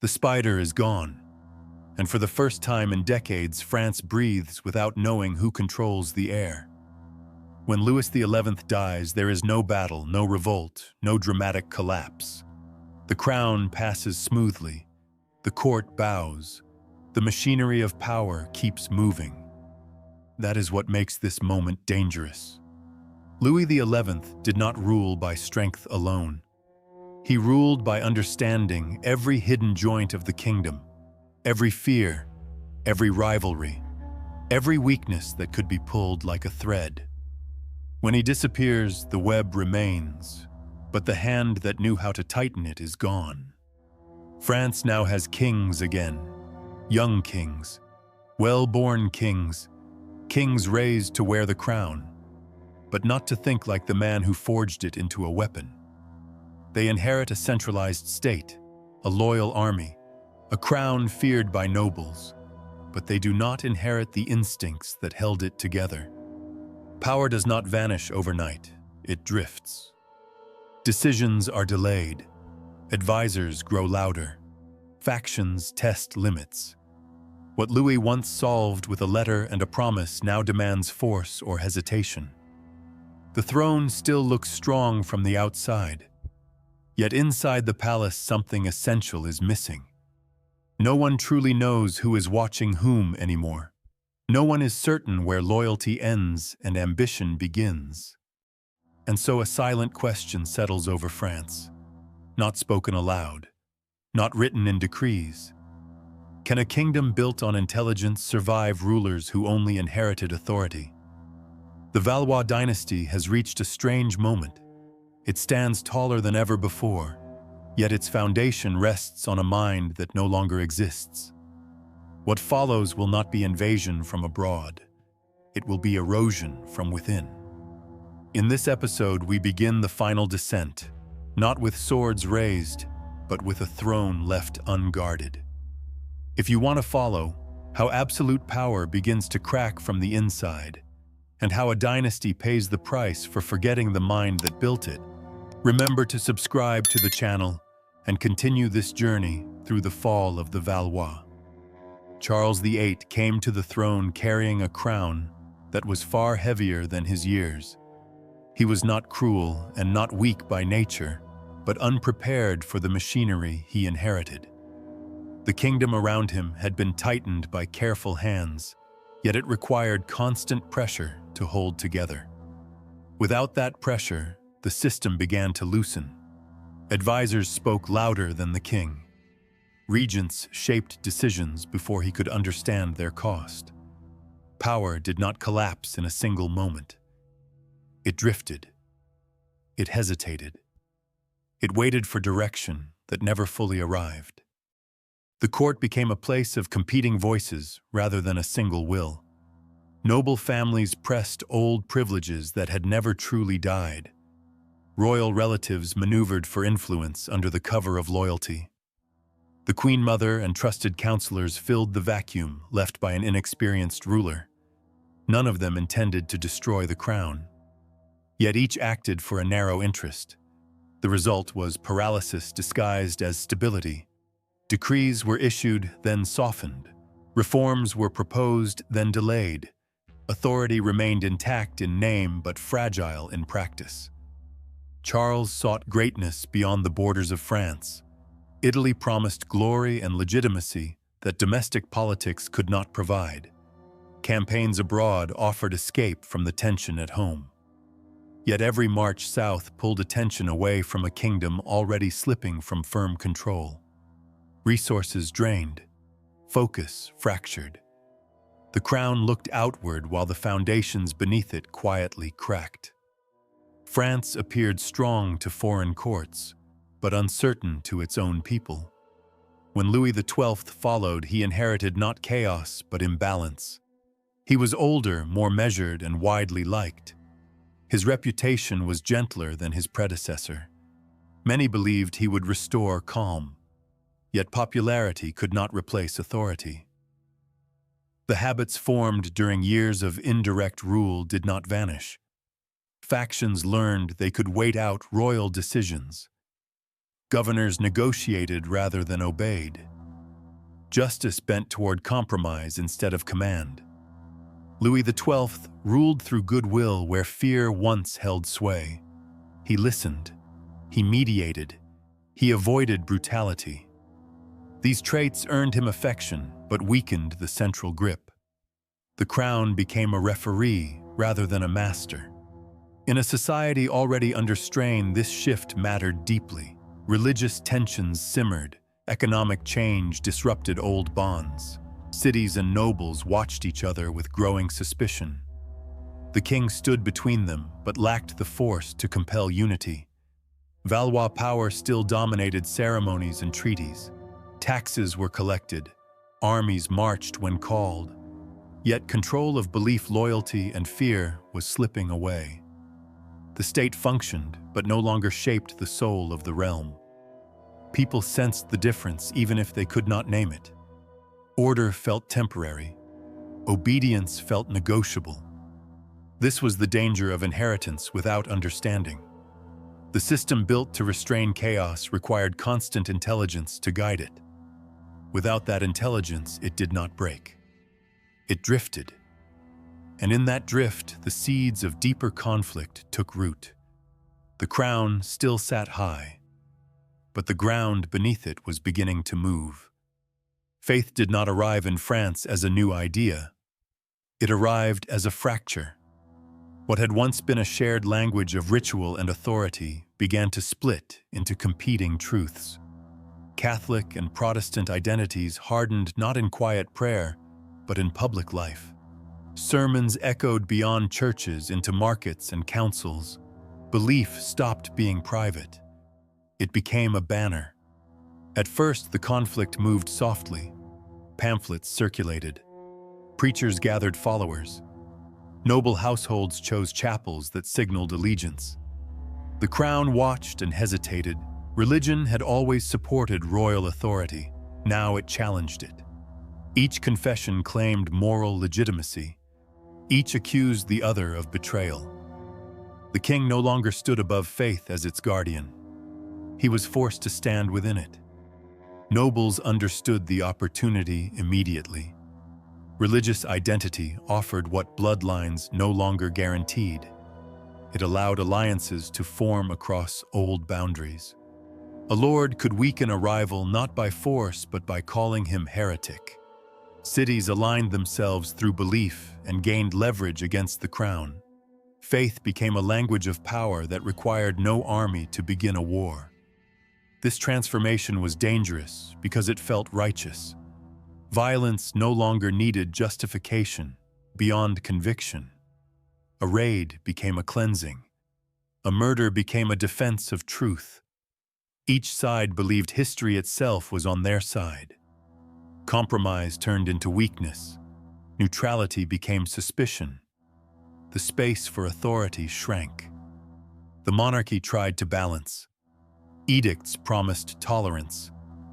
The spider is gone, and for the first time in decades, France breathes without knowing who controls the air. When Louis XI dies, there is no battle, no revolt, no dramatic collapse. The crown passes smoothly, the court bows, the machinery of power keeps moving. That is what makes this moment dangerous. Louis XI did not rule by strength alone. He ruled by understanding every hidden joint of the kingdom, every fear, every rivalry, every weakness that could be pulled like a thread. When he disappears, the web remains, but the hand that knew how to tighten it is gone. France now has kings again, young kings, well-born kings, kings raised to wear the crown, but not to think like the man who forged it into a weapon. They inherit a centralized state, a loyal army, a crown feared by nobles, but they do not inherit the instincts that held it together. Power does not vanish overnight, it drifts. Decisions are delayed, advisors grow louder, factions test limits. What Louis once solved with a letter and a promise now demands force or hesitation. The throne still looks strong from the outside, yet inside the palace something essential is missing. No one truly knows who is watching whom anymore. No one is certain where loyalty ends and ambition begins. And so a silent question settles over France, not spoken aloud, not written in decrees. Can a kingdom built on intelligence survive rulers who only inherited authority? The Valois Dynasty has reached a strange moment. It stands taller than ever before, yet its foundation rests on a mind that no longer exists. What follows will not be invasion from abroad. It will be erosion from within. In this episode, we begin the final descent, not with swords raised, but with a throne left unguarded. If you want to follow how absolute power begins to crack from the inside, and how a dynasty pays the price for forgetting the mind that built it, remember to subscribe to the channel and continue this journey through the fall of the Valois. Charles VIII came to the throne carrying a crown that was far heavier than his years. He was not cruel and not weak by nature, but unprepared for the machinery he inherited. The kingdom around him had been tightened by careful hands, yet it required constant pressure to hold together. Without that pressure, the system began to loosen. Advisors spoke louder than the king. Regents shaped decisions before he could understand their cost. Power did not collapse in a single moment. It drifted. It hesitated. It waited for direction that never fully arrived. The court became a place of competing voices rather than a single will. Noble families pressed old privileges that had never truly died. Royal relatives maneuvered for influence under the cover of loyalty. The Queen Mother and trusted counselors filled the vacuum left by an inexperienced ruler. None of them intended to destroy the crown. Yet each acted for a narrow interest. The result was paralysis disguised as stability. Decrees were issued, then softened. Reforms were proposed, then delayed. Authority remained intact in name but fragile in practice. Charles sought greatness beyond the borders of France. Italy promised glory and legitimacy that domestic politics could not provide. Campaigns abroad offered escape from the tension at home. Yet every march south pulled attention away from a kingdom already slipping from firm control. Resources drained, focus fractured. The crown looked outward while the foundations beneath it quietly cracked. France appeared strong to foreign courts, but uncertain to its own people. When Louis XII followed, he inherited not chaos but imbalance. He was older, more measured, and widely liked. His reputation was gentler than his predecessor. Many believed he would restore calm. Yet popularity could not replace authority. The habits formed during years of indirect rule did not vanish. Factions learned they could wait out royal decisions. Governors negotiated rather than obeyed. justice bent toward compromise instead of command. Louis XII ruled through goodwill where fear once held sway. He listened, he mediated, he avoided brutality. These traits earned him affection but weakened the central grip. The crown became a referee rather than a master. In a society already under strain, this shift mattered deeply. Religious tensions simmered, economic change disrupted old bonds. Cities and nobles watched each other with growing suspicion. The king stood between them, but lacked the force to compel unity. Valois power still dominated ceremonies and treaties. Taxes were collected, armies marched when called. Yet control of belief, loyalty, and fear was slipping away. The state functioned, but no longer shaped the soul of the realm. People sensed the difference even if they could not name it. Order felt temporary. Obedience felt negotiable. This was the danger of inheritance without understanding. The system built to restrain chaos required constant intelligence to guide it. Without that intelligence, it did not break. It drifted. And in that drift, the seeds of deeper conflict took root. The crown still sat high, but the ground beneath it was beginning to move. Faith did not arrive in France as a new idea. It arrived as a fracture. What had once been a shared language of ritual and authority began to split into competing truths. Catholic and Protestant identities hardened not in quiet prayer, but in public life. Sermons echoed beyond churches into markets and councils. Belief stopped being private. It became a banner. At first, the conflict moved softly. Pamphlets circulated. Preachers gathered followers. Noble households chose chapels that signaled allegiance. The crown watched and hesitated. Religion had always supported royal authority. Now it challenged it. Each confession claimed moral legitimacy. Each accused the other of betrayal. The king no longer stood above faith as its guardian. He was forced to stand within it. Nobles understood the opportunity immediately. Religious identity offered what bloodlines no longer guaranteed. It allowed alliances to form across old boundaries. A lord could weaken a rival not by force but by calling him heretic. Cities aligned themselves through belief and gained leverage against the crown. Faith became a language of power that required no army to begin a war. This transformation was dangerous because it felt righteous. Violence no longer needed justification beyond conviction. A raid became a cleansing. A murder became a defense of truth. Each side believed history itself was on their side. Compromise turned into weakness. Neutrality became suspicion. The space for authority shrank. The monarchy tried to balance. Edicts promised tolerance.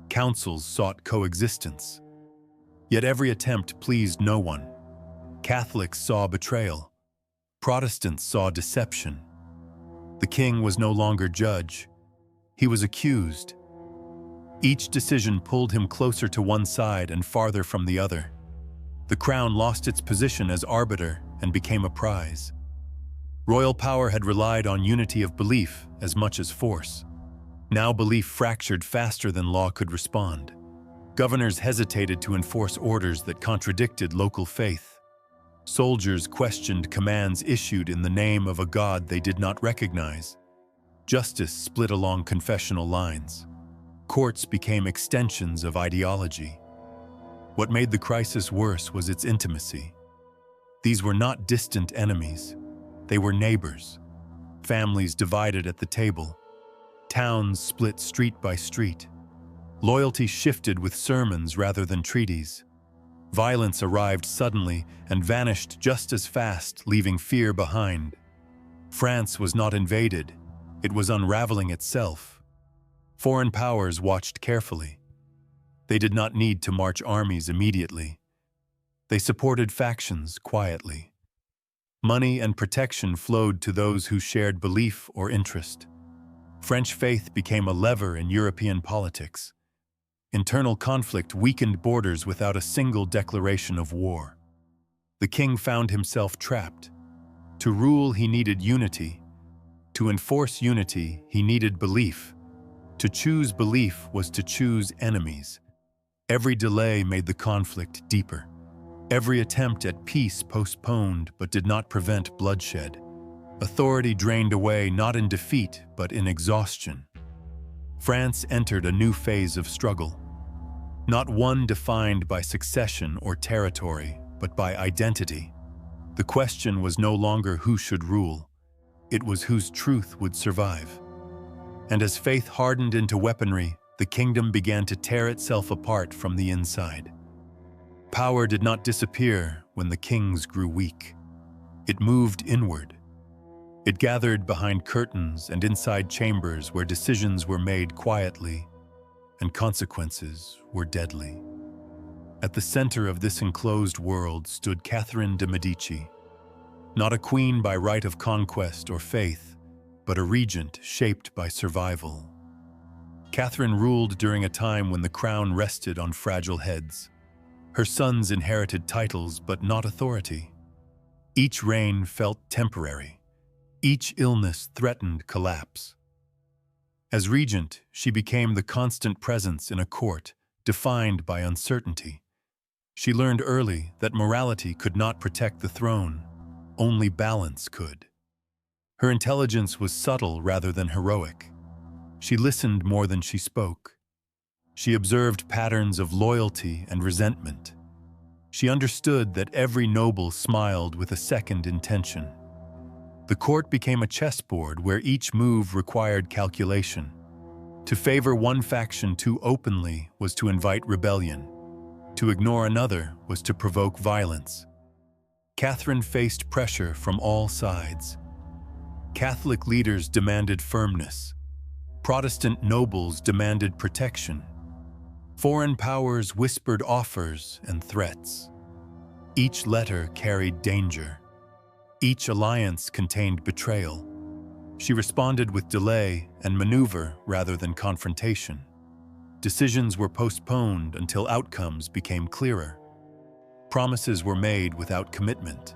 Councils sought coexistence. Yet every attempt pleased no one. Catholics saw betrayal. Protestants saw deception. The king was no longer judge. He was accused. Each decision pulled him closer to one side and farther from the other. The crown lost its position as arbiter and became a prize. Royal power had relied on unity of belief as much as force. Now belief fractured faster than law could respond. Governors hesitated to enforce orders that contradicted local faith. Soldiers questioned commands issued in the name of a god they did not recognize. Justice split along confessional lines. Courts became extensions of ideology. What made the crisis worse was its intimacy. These were not distant enemies. They were neighbors. Families divided at the table. Towns split street by street. Loyalty shifted with sermons rather than treaties. Violence arrived suddenly and vanished just as fast, leaving fear behind. France was not invaded. It was unraveling itself. Foreign powers watched carefully. They did not need to march armies immediately. They supported factions quietly. Money and protection flowed to those who shared belief or interest. French faith became a lever in European politics. Internal conflict weakened borders without a single declaration of war. The king found himself trapped. To rule, he needed unity. To enforce unity, he needed belief. To choose belief was to choose enemies. Every delay made the conflict deeper. Every attempt at peace postponed but did not prevent bloodshed. Authority drained away not in defeat but in exhaustion. France entered a new phase of struggle. Not one defined by succession or territory, but by identity. The question was no longer who should rule. It was whose truth would survive. And as faith hardened into weaponry, the kingdom began to tear itself apart from the inside. Power did not disappear when the kings grew weak. It moved inward. It gathered behind curtains and inside chambers where decisions were made quietly and consequences were deadly. At the center of this enclosed world stood Catherine de' Medici, not a queen by right of conquest or faith, but a regent shaped by survival. Catherine ruled during a time when the crown rested on fragile heads. Her sons inherited titles but not authority. Each reign felt temporary. Each illness threatened collapse. As regent, she became the constant presence in a court defined by uncertainty. She learned early that morality could not protect the throne, only balance could. Her intelligence was subtle rather than heroic. She listened more than she spoke. She observed patterns of loyalty and resentment. She understood that every noble smiled with a second intention. The court became a chessboard where each move required calculation. To favor one faction too openly was to invite rebellion. To ignore another was to provoke violence. Catherine faced pressure from all sides. Catholic leaders demanded firmness. Protestant nobles demanded protection. Foreign powers whispered offers and threats. Each letter carried danger. Each alliance contained betrayal. She responded with delay and maneuver rather than confrontation. Decisions were postponed until outcomes became clearer. Promises were made without commitment.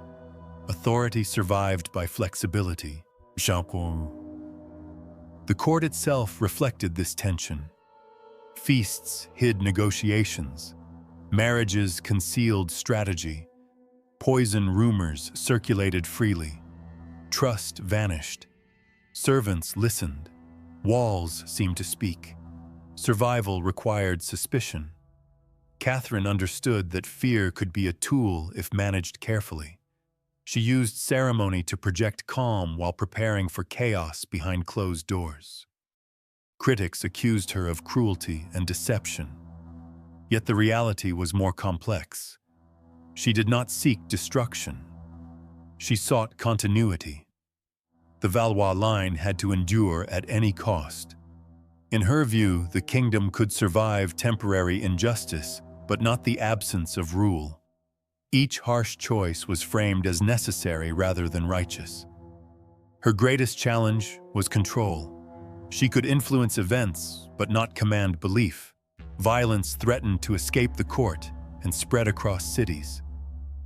Authority survived by flexibility. The court itself reflected this tension. Feasts hid negotiations. Marriages concealed strategy. Poison rumors circulated freely. Trust vanished. Servants listened. Walls seemed to speak. Survival required suspicion. Catherine understood that fear could be a tool if managed carefully. She used ceremony to project calm while preparing for chaos behind closed doors. Critics accused her of cruelty and deception. Yet the reality was more complex. She did not seek destruction. She sought continuity. The Valois line had to endure at any cost. In her view, the kingdom could survive temporary injustice, but not the absence of rule. Each harsh choice was framed as necessary rather than righteous. Her greatest challenge was control. She could influence events, but not command belief. Violence threatened to escape the court and spread across cities.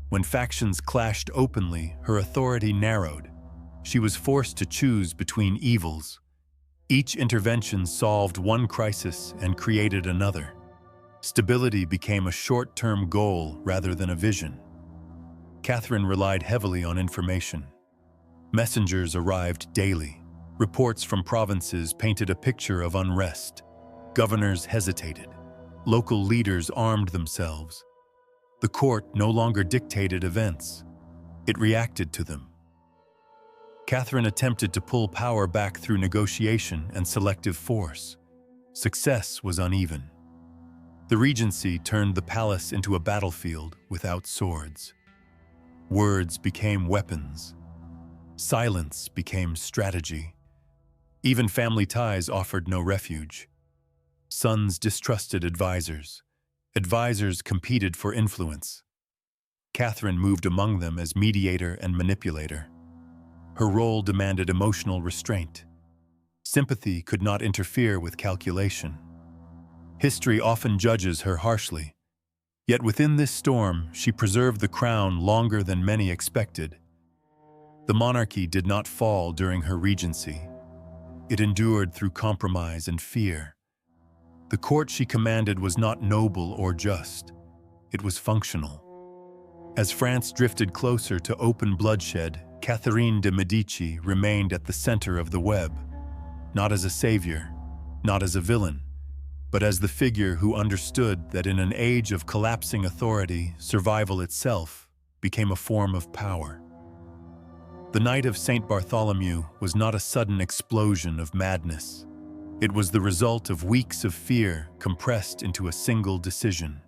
When factions clashed openly, her authority narrowed. She was forced to choose between evils. Each intervention solved one crisis and created another. Stability became a short-term goal rather than a vision. Catherine relied heavily on information. Messengers arrived daily. Reports from provinces painted a picture of unrest. Governors hesitated. Local leaders armed themselves. The court no longer dictated events. It reacted to them. Catherine attempted to pull power back through negotiation and selective force. Success was uneven. The regency turned the palace into a battlefield without swords. Words became weapons. Silence became strategy. Even family ties offered no refuge. Sons distrusted advisors. Advisors competed for influence. Catherine moved among them as mediator and manipulator. Her role demanded emotional restraint. Sympathy could not interfere with calculation. History often judges her harshly. Yet within this storm, she preserved the crown longer than many expected. The monarchy did not fall during her regency. It endured through compromise and fear. The court she commanded was not noble or just. It was functional. As France drifted closer to open bloodshed, Catherine de' Medici remained at the center of the web, not as a savior, not as a villain, but as the figure who understood that in an age of collapsing authority, survival itself became a form of power. The night of St. Bartholomew was not a sudden explosion of madness. It was the result of weeks of fear compressed into a single decision.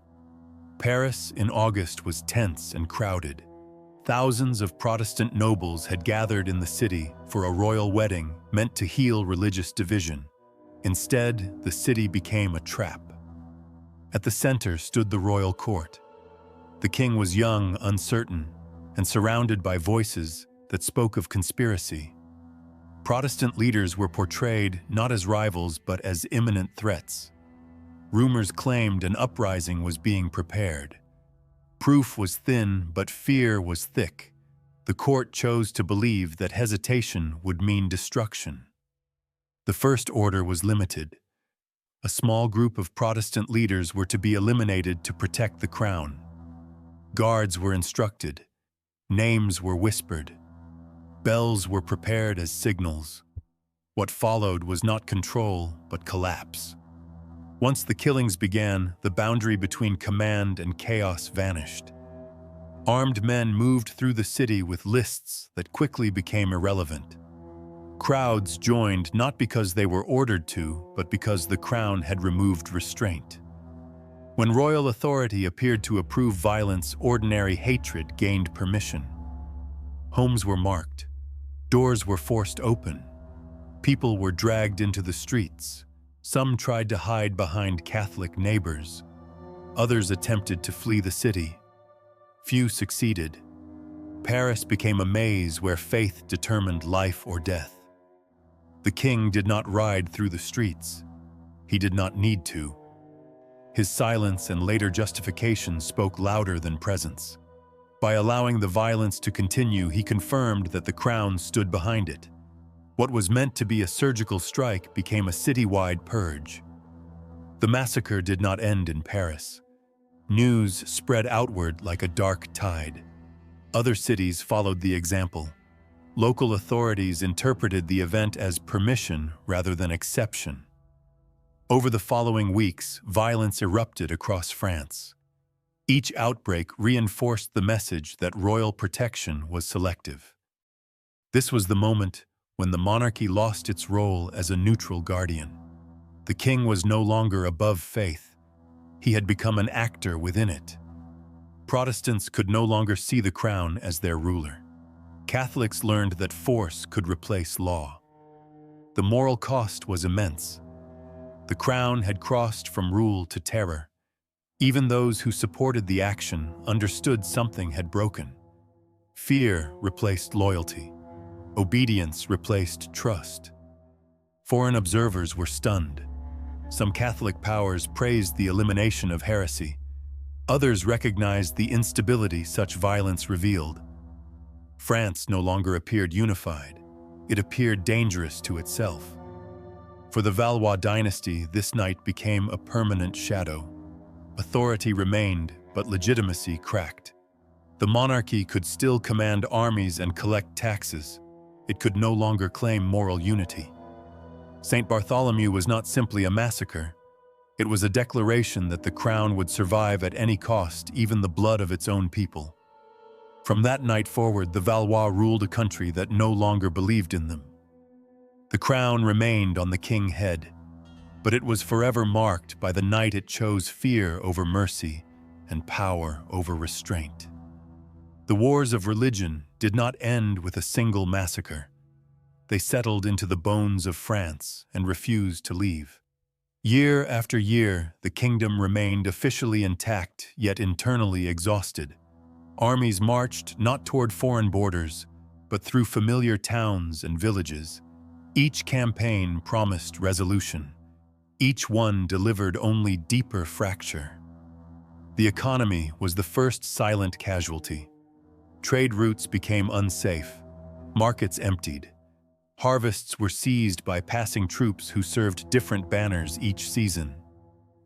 Paris in August was tense and crowded. Thousands of Protestant nobles had gathered in the city for a royal wedding meant to heal religious division. Instead, the city became a trap. At the center stood the royal court. The king was young, uncertain, and surrounded by voices that spoke of conspiracy. Protestant leaders were portrayed not as rivals but as imminent threats. Rumors claimed an uprising was being prepared. Proof was thin, but fear was thick. The court chose to believe that hesitation would mean destruction. The first order was limited. A small group of Protestant leaders were to be eliminated to protect the crown. Guards were instructed. Names were whispered. Bells were prepared as signals. What followed was not control, but collapse. Once the killings began, the boundary between command and chaos vanished. Armed men moved through the city with lists that quickly became irrelevant. Crowds joined not because they were ordered to, but because the crown had removed restraint. When royal authority appeared to approve violence, ordinary hatred gained permission. Homes were marked. Doors were forced open. People were dragged into the streets. Some tried to hide behind Catholic neighbors. Others attempted to flee the city. Few succeeded. Paris became a maze where faith determined life or death. The king did not ride through the streets. He did not need to. His silence and later justification spoke louder than presence. By allowing the violence to continue, he confirmed that the crown stood behind it. What was meant to be a surgical strike became a citywide purge. The massacre did not end in Paris. News spread outward like a dark tide. Other cities followed the example. Local authorities interpreted the event as permission rather than exception. Over the following weeks, violence erupted across France. Each outbreak reinforced the message that royal protection was selective. This was the moment when the monarchy lost its role as a neutral guardian. The king was no longer above faith. He had become an actor within it. Protestants could no longer see the crown as their ruler. Catholics learned that force could replace law. The moral cost was immense. The crown had crossed from rule to terror. Even those who supported the action understood something had broken. Fear replaced loyalty. Obedience replaced trust. Foreign observers were stunned. Some Catholic powers praised the elimination of heresy. Others recognized the instability such violence revealed. France no longer appeared unified. It appeared dangerous to itself. For the Valois Dynasty, this night became a permanent shadow. Authority remained, but legitimacy cracked. The monarchy could still command armies and collect taxes. It could no longer claim moral unity. St. Bartholomew was not simply a massacre. It was a declaration that the crown would survive at any cost, even the blood of its own people. From that night forward, the Valois ruled a country that no longer believed in them. The crown remained on the king's head, but it was forever marked by the night it chose fear over mercy and power over restraint. The wars of religion did not end with a single massacre. They settled into the bones of France and refused to leave. Year after year, the kingdom remained officially intact, yet internally exhausted. Armies marched not toward foreign borders, but through familiar towns and villages. Each campaign promised resolution. Each one delivered only deeper fracture. The economy was the first silent casualty. Trade routes became unsafe. Markets emptied. Harvests were seized by passing troops who served different banners each season.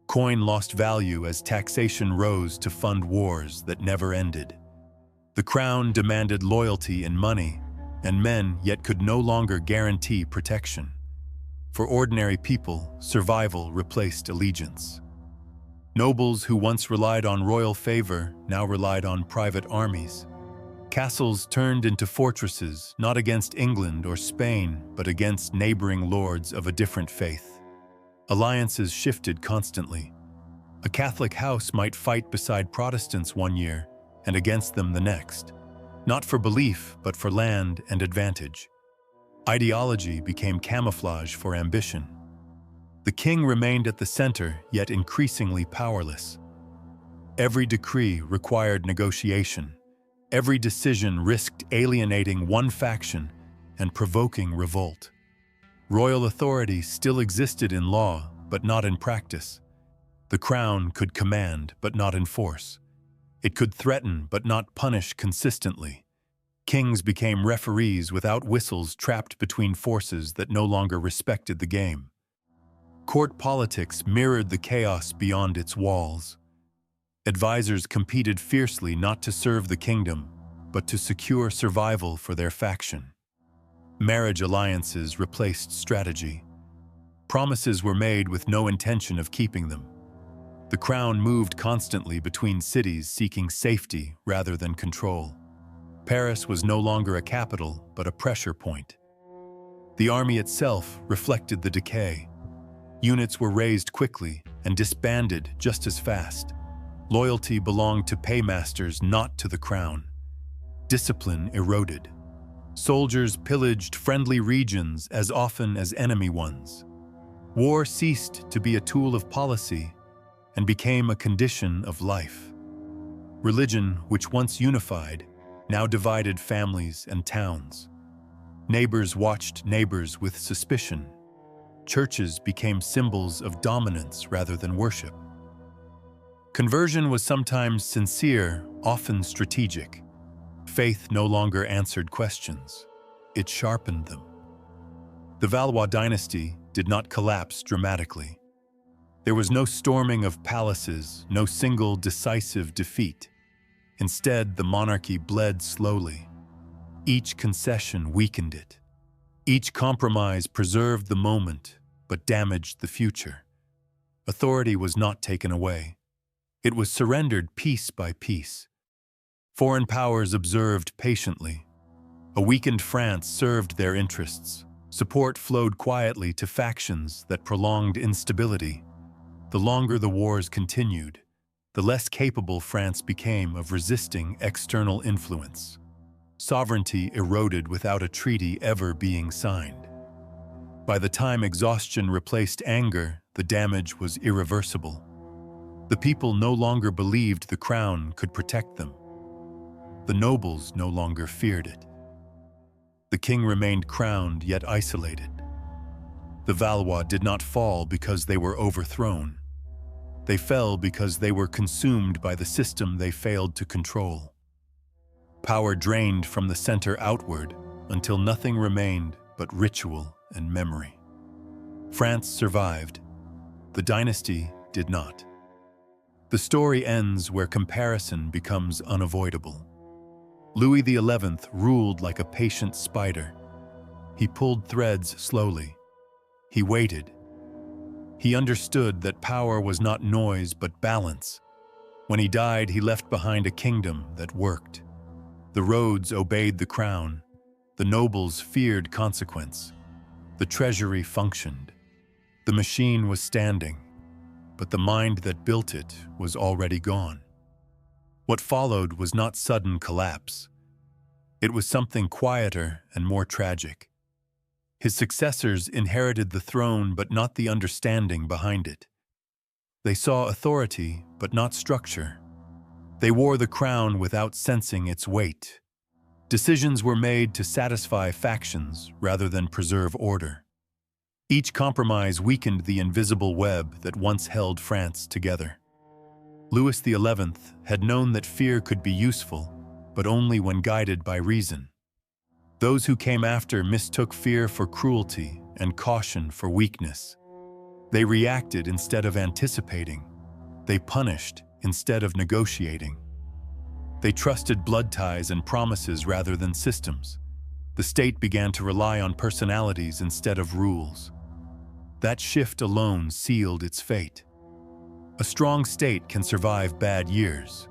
Coin lost value as taxation rose to fund wars that never ended. The crown demanded loyalty and money, and men yet could no longer guarantee protection. For ordinary people, survival replaced allegiance. Nobles who once relied on royal favor now relied on private armies. Castles turned into fortresses, not against England or Spain, but against neighboring lords of a different faith. Alliances shifted constantly. A Catholic house might fight beside Protestants one year and against them the next, not for belief, but for land and advantage. Ideology became camouflage for ambition. The king remained at the center, yet increasingly powerless. Every decree required negotiation. Every decision risked alienating one faction and provoking revolt. Royal authority still existed in law, but not in practice. The crown could command, but not enforce. It could threaten, but not punish consistently. Kings became referees without whistles, trapped between forces that no longer respected the game. Court politics mirrored the chaos beyond its walls. Advisors competed fiercely not to serve the kingdom, but to secure survival for their faction. Marriage alliances replaced strategy. Promises were made with no intention of keeping them. The crown moved constantly between cities, seeking safety rather than control. Paris was no longer a capital, but a pressure point. The army itself reflected the decay. Units were raised quickly and disbanded just as fast. Loyalty belonged to paymasters, not to the crown. Discipline eroded. Soldiers pillaged friendly regions as often as enemy ones. War ceased to be a tool of policy and became a condition of life. Religion, which once unified, now divided families and towns. Neighbors watched neighbors with suspicion. Churches became symbols of dominance rather than worship. Conversion was sometimes sincere, often strategic. Faith no longer answered questions. It sharpened them. The Valois Dynasty did not collapse dramatically. There was no storming of palaces, no single decisive defeat. Instead, the monarchy bled slowly. Each concession weakened it. Each compromise preserved the moment, but damaged the future. Authority was not taken away. It was surrendered piece by piece. Foreign powers observed patiently. A weakened France served their interests. Support flowed quietly to factions that prolonged instability. The longer the wars continued, the less capable France became of resisting external influence. Sovereignty eroded without a treaty ever being signed. By the time exhaustion replaced anger, the damage was irreversible. The people no longer believed the crown could protect them. The nobles no longer feared it. The king remained crowned yet isolated. The Valois did not fall because they were overthrown. They fell because they were consumed by the system they failed to control. Power drained from the center outward until nothing remained but ritual and memory. France survived. The dynasty did not. The story ends where comparison becomes unavoidable. Louis XI ruled like a patient spider. He pulled threads slowly. He waited. He understood that power was not noise but balance. When he died, he left behind a kingdom that worked. The roads obeyed the crown. The nobles feared consequence. The treasury functioned. The machine was standing, but the mind that built it was already gone. What followed was not sudden collapse. It was something quieter and more tragic. His successors inherited the throne but not the understanding behind it. They saw authority but not structure. They wore the crown without sensing its weight. Decisions were made to satisfy factions rather than preserve order. Each compromise weakened the invisible web that once held France together. Louis XI had known that fear could be useful, but only when guided by reason. Those who came after mistook fear for cruelty and caution for weakness. They reacted instead of anticipating. They punished instead of negotiating. They trusted blood ties and promises rather than systems. The state began to rely on personalities instead of rules. That shift alone sealed its fate. A strong state can survive bad years.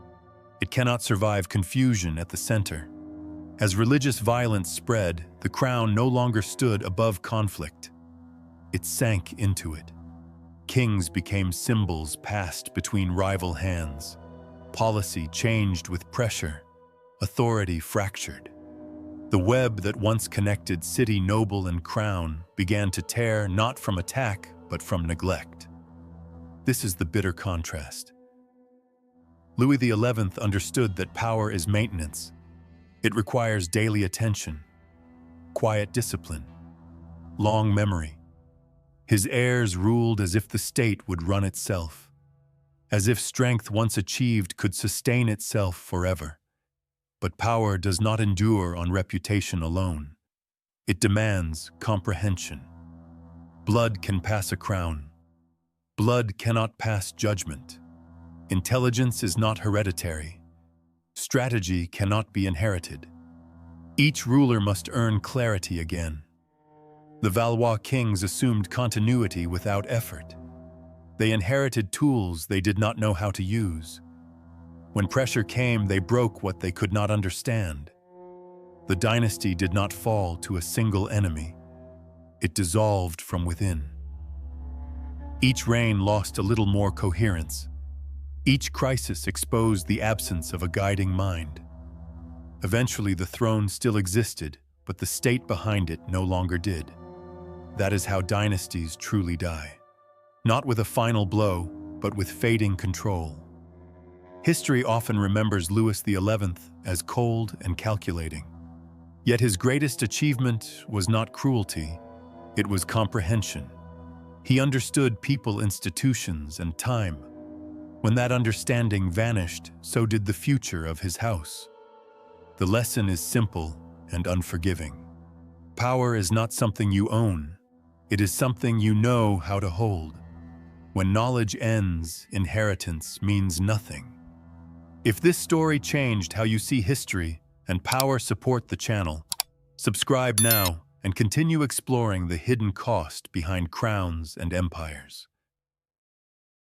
It cannot survive confusion at the center. As religious violence spread, the crown no longer stood above conflict. It sank into it. Kings became symbols passed between rival hands. Policy changed with pressure. Authority fractured. The web that once connected city, noble, and crown began to tear not from attack, but from neglect. This is the bitter contrast. Louis XI understood that power is maintenance. It requires daily attention, quiet discipline, long memory. His heirs ruled as if the state would run itself, as if strength once achieved could sustain itself forever. But power does not endure on reputation alone. It demands comprehension. Blood can pass a crown. Blood cannot pass judgment. Intelligence is not hereditary. Strategy cannot be inherited. Each ruler must earn clarity again. The Valois kings assumed continuity without effort. They inherited tools they did not know how to use. When pressure came, they broke what they could not understand. The dynasty did not fall to a single enemy. It dissolved from within. Each reign lost a little more coherence. Each crisis exposed the absence of a guiding mind. Eventually, the throne still existed, but the state behind it no longer did. That is how dynasties truly die. Not with a final blow, but with fading control. History often remembers Louis XI as cold and calculating. Yet his greatest achievement was not cruelty, it was comprehension. He understood people, institutions, and time. When that understanding vanished, so did the future of his house. The lesson is simple and unforgiving. Power is not something you own. It is something you know how to hold. When knowledge ends, inheritance means nothing. If this story changed how you see history and power, support the channel. Subscribe now and continue exploring the hidden cost behind crowns and empires.